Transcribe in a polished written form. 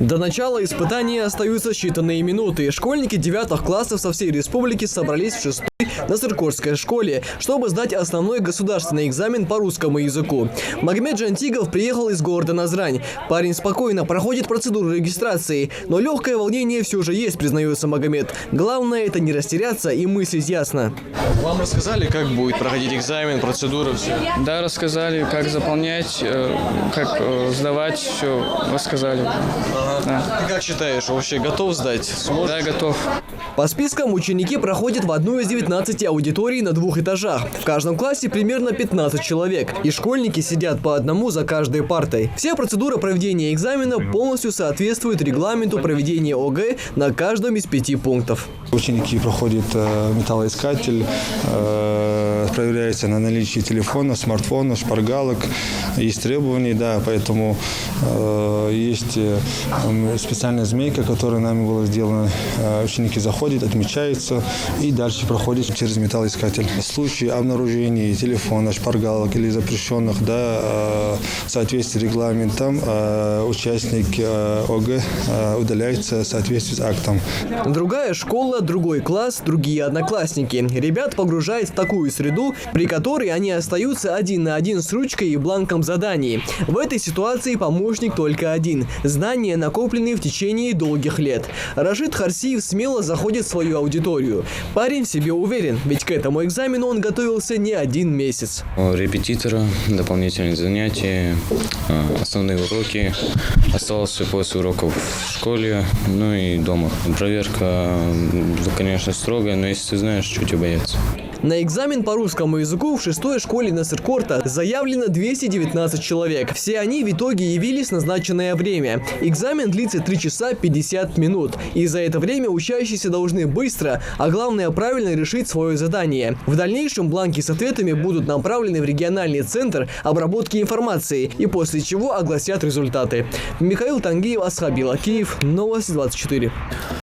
До начала испытания остаются считанные минуты. Школьники 9 классов со всей республики собрались в 6-й Насыркорской школе, чтобы сдать основной государственный экзамен по русскому языку. Магомед Жантигов приехал из города Назрань. Парень спокойно проходит процедуру регистрации, но легкое волнение все же есть, признается Магомед. Главное – это не растеряться и мыслить ясно. Вам рассказали, как будет проходить экзамен, процедура, все? Да, рассказали, как заполнять, как сдавать, все рассказали. Да. Ты как считаешь, вообще готов сдать? Сможешь? Да, готов. По спискам ученики проходят в одну из 19 аудиторий на 2 этажах. В каждом классе примерно 15 человек. И школьники сидят по одному за каждой партой. Вся процедура проведения экзамена полностью соответствует регламенту проведения ОГЭ на каждом из 5 пунктов. Ученики проходят металлоискатель, проверяется на наличие телефона, смартфона, шпаргалок. Есть требования, да, поэтому есть специальная змейка, которая нами была сделана. Ученики заходят, отмечаются и дальше проходят через металлоискатель. В случае обнаружения телефона, шпаргалок или запрещенных, да, в соответствии с регламентом, участник ОГЭ удаляется в соответствии с актом. Другая школа, другой класс, другие одноклассники. Ребят погружает в такую среду, при которой они остаются один на один с ручкой и бланком заданий. В этой ситуации помощник только один – знания, накопленные в течение долгих лет. Рашид Харсиев смело заходит в свою аудиторию. Парень в себе уверен, ведь к этому экзамену он готовился не 1 месяц. Репетитора, дополнительные занятия, основные уроки. Остался после уроков в школе, ну и дома. Проверка, конечно, строгая, но если ты знаешь, что тебе бояться. На экзамен по русскому языку в 6-й школе Насыркорта заявлено 219 человек. Все они в итоге явились в назначенное время. Экзамен длится 3 часа 50 минут. И за это время учащиеся должны быстро, а главное правильно решить свое задание. В дальнейшем бланки с ответами будут направлены в региональный центр обработки информации и после чего огласят результаты. Михаил Тангиев, Асхабил Акиев, Новости 24.